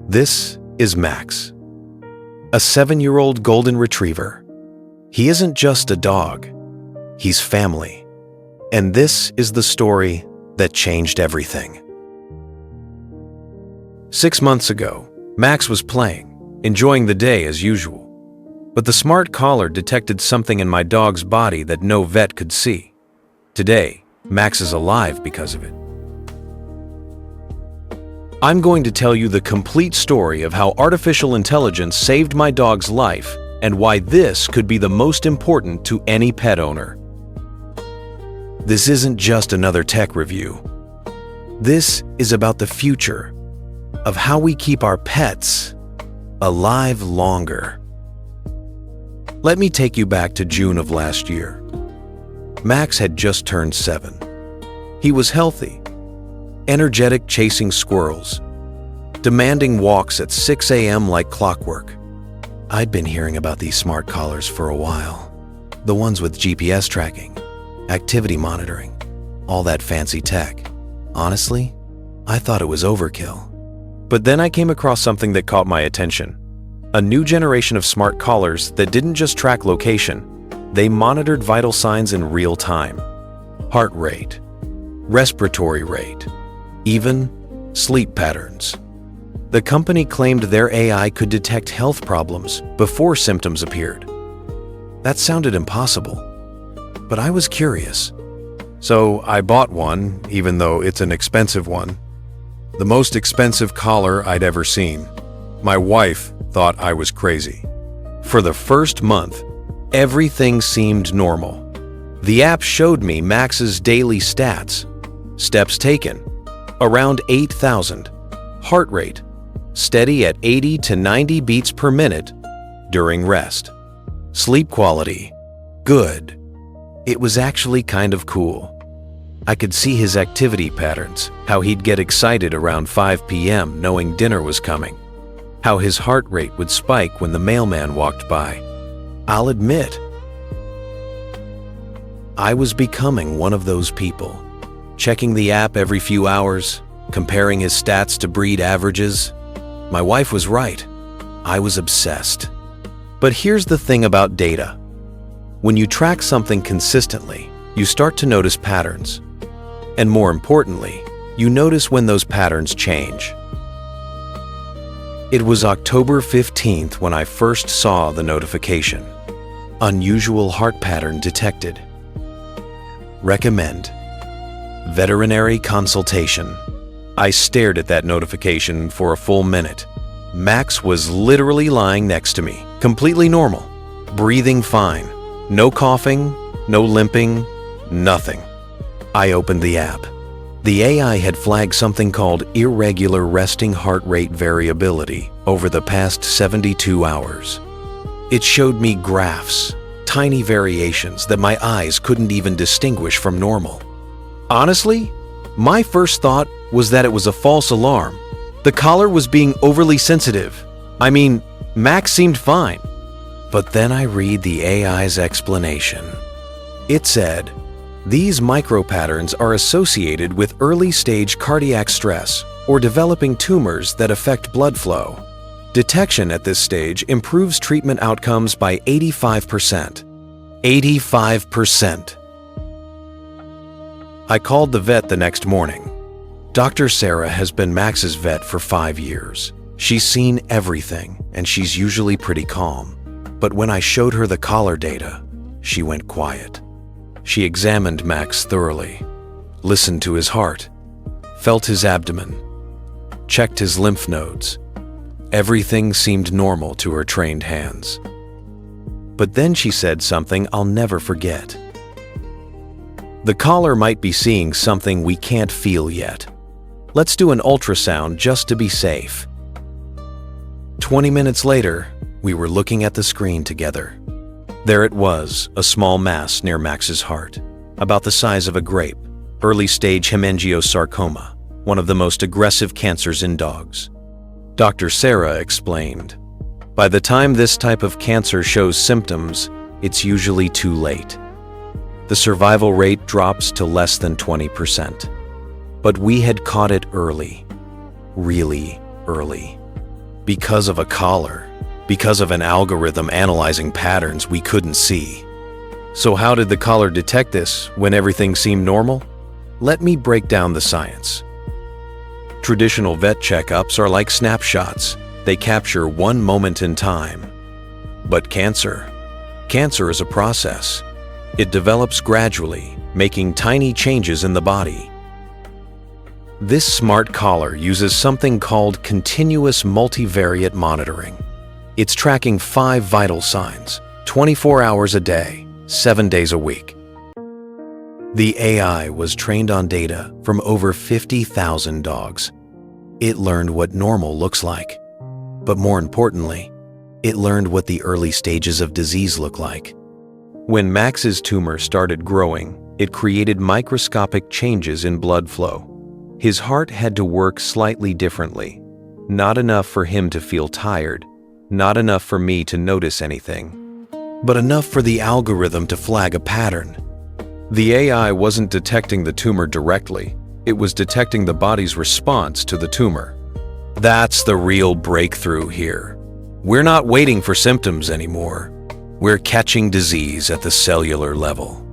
This is Max, a 7-year-old golden retriever. He isn't just a dog, he's family. And this is the story that changed everything. 6 months ago, Max was playing, enjoying the day as usual. But the smart collar detected something in my dog's body that no vet could see. Today, Max is alive because of it. I'm going to tell you the complete story of how artificial intelligence saved my dog's life and why this could be the most important to any pet owner. This isn't just another tech review. This is about the future of how we keep our pets alive longer. Let me take you back to June of last year. Max had just turned 7. He was healthy, energetic, chasing squirrels, demanding walks at 6 a.m. like clockwork. I'd been hearing about these smart collars for a while. The ones with GPS tracking, activity monitoring, all that fancy tech. Honestly, I thought it was overkill. But then I came across something that caught my attention. A new generation of smart collars that didn't just track location, they monitored vital signs in real time. Heart rate, respiratory rate, even sleep patterns. The company claimed their AI could detect health problems before symptoms appeared. That sounded impossible, but I was curious. So I bought one, even though it's an expensive one. The most expensive collar I'd ever seen. My wife thought I was crazy. For the first month, everything seemed normal. The app showed me Max's daily stats. Steps taken, around 8,000. Heart rate, steady at 80 to 90 beats per minute during rest. Sleep quality, good. It was actually kind of cool. I could see his activity patterns, how he'd get excited around 5 p.m. knowing dinner was coming, how his heart rate would spike when the mailman walked by. I'll admit, I was becoming one of those people. Checking the app every few hours, comparing his stats to breed averages. My wife was right. I was obsessed. But here's the thing about data. When you track something consistently, you start to notice patterns. And more importantly, you notice when those patterns change. It was October 15th when I first saw the notification. Unusual heart pattern detected. Recommend veterinary consultation. I stared at that notification for a full minute. Max was literally lying next to me, completely normal, breathing fine, no coughing, no limping, nothing. I opened the app. The AI had flagged something called irregular resting heart rate variability over the past 72 hours. It showed me graphs, tiny variations that my eyes couldn't even distinguish from normal. Honestly, my first thought was that it was a false alarm. The collar was being overly sensitive. I mean, Max seemed fine. But then I read the AI's explanation. It said, these micropatterns are associated with early-stage cardiac stress or developing tumors that affect blood flow. Detection at this stage improves treatment outcomes by 85%. 85%. I called the vet the next morning. Dr. Sarah has been Max's vet for 5 years. She's seen everything, and she's usually pretty calm. But when I showed her the collar data, she went quiet. She examined Max thoroughly, listened to his heart, felt his abdomen, checked his lymph nodes. Everything seemed normal to her trained hands. But then she said something I'll never forget. The collar might be seeing something we can't feel yet. Let's do an ultrasound just to be safe. 20 minutes later, we were looking at the screen together. There it was, a small mass near Max's heart, about the size of a grape, early-stage hemangiosarcoma, one of the most aggressive cancers in dogs. Dr. Sarah explained, by the time this type of cancer shows symptoms, it's usually too late. The survival rate drops to less than 20%. But we had caught it early. really early. Because of a collar, because of an algorithm analyzing patterns we couldn't see. So how did the collar detect this when everything seemed normal? Let me break down the science. Traditional vet checkups are like snapshots. They capture one moment in time. But cancer is a process. It develops gradually, making tiny changes in the body. This smart collar uses something called continuous multivariate monitoring. It's tracking 5 vital signs, 24 hours a day, 7 days a week. The AI was trained on data from over 50,000 dogs. It learned what normal looks like. But more importantly, it learned what the early stages of disease look like. When Max's tumor started growing, it created microscopic changes in blood flow. His heart had to work slightly differently. Not enough for him to feel tired, not enough for me to notice anything, but enough for the algorithm to flag a pattern. The AI wasn't detecting the tumor directly, it was detecting the body's response to the tumor. That's the real breakthrough here. We're not waiting for symptoms anymore. We're catching disease at the cellular level.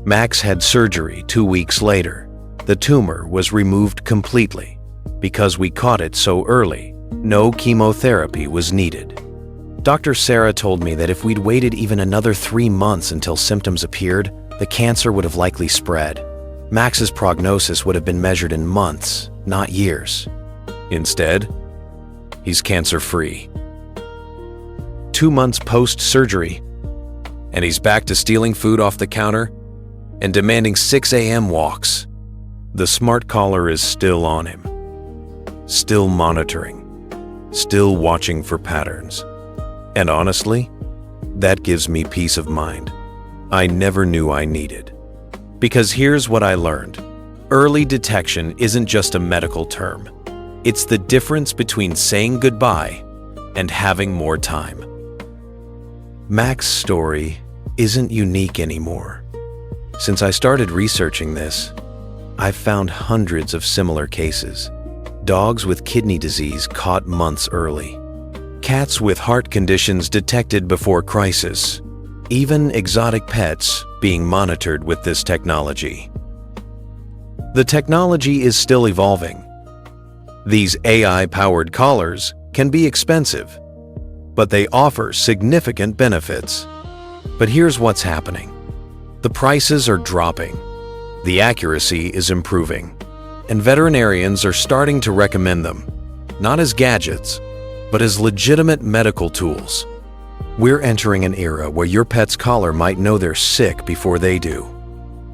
Max had surgery 2 weeks later. The tumor was removed completely. Because we caught it so early, no chemotherapy was needed. Dr. Sarah told me that if we'd waited even another 3 months until symptoms appeared, the cancer would have likely spread. Max's prognosis would have been measured in months, not years. Instead, he's cancer-free. 2 months post-surgery, and he's back to stealing food off the counter and demanding 6 a.m. walks. The smart collar is still on him, still monitoring, still watching for patterns. And honestly, that gives me peace of mind. I never knew I needed. Because here's what I learned. Early detection isn't just a medical term. It's the difference between saying goodbye and having more time. Max's story isn't unique anymore. Since I started researching this, I've found hundreds of similar cases. Dogs with kidney disease caught months early. Cats with heart conditions detected before crisis. Even exotic pets being monitored with this technology. The technology is still evolving. These AI-powered collars can be expensive, but they offer significant benefits. But here's what's happening. The prices are dropping. The accuracy is improving, and veterinarians are starting to recommend them, not as gadgets, but as legitimate medical tools. We're entering an era where your pet's collar might know they're sick before they do,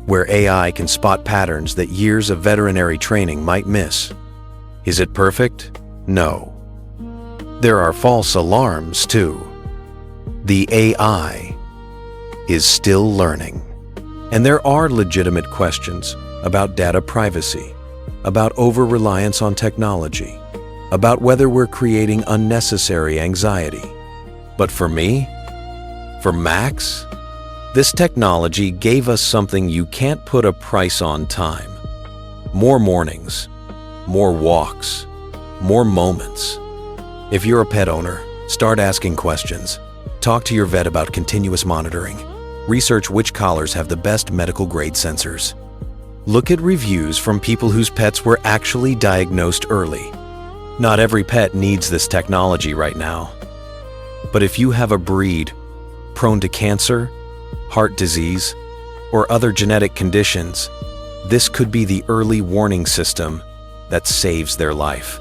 where AI can spot patterns that years of veterinary training might miss. Is it perfect? No. There are false alarms, too. The AI is still learning. And there are legitimate questions about data privacy, about over-reliance on technology, about whether we're creating unnecessary anxiety. But for me, for Max, this technology gave us something you can't put a price on: time. More mornings, more walks, more moments. If you're a pet owner, start asking questions. Talk to your vet about continuous monitoring. Research which collars have the best medical-grade sensors. Look at reviews from people whose pets were actually diagnosed early. Not every pet needs this technology right now. But if you have a breed prone to cancer, heart disease, or other genetic conditions, this could be the early warning system that saves their life.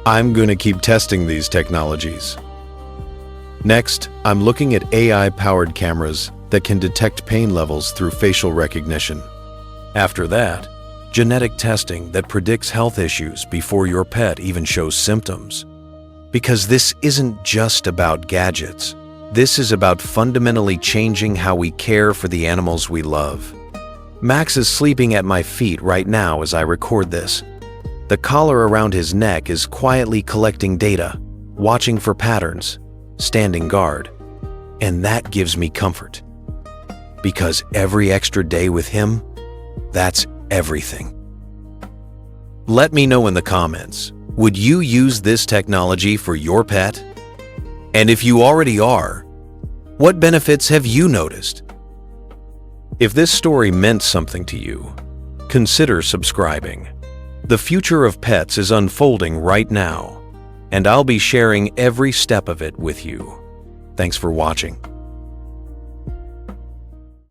I'm going to keep testing these technologies. Next, I'm looking at AI-powered cameras that can detect pain levels through facial recognition. After that, genetic testing that predicts health issues before your pet even shows symptoms. Because this isn't just about gadgets. This is about fundamentally changing how we care for the animals we love. Max is sleeping at my feet right now as I record this. The collar around his neck is quietly collecting data, watching for patterns, standing guard. And that gives me comfort. Because every extra day with him, that's everything. Let me know in the comments, Would you use this technology for your pet? And if you already are, what benefits have you noticed? If this story meant something to you, consider subscribing. The future of pets is unfolding right now, and I'll be sharing every step of it with you. Thanks for watching.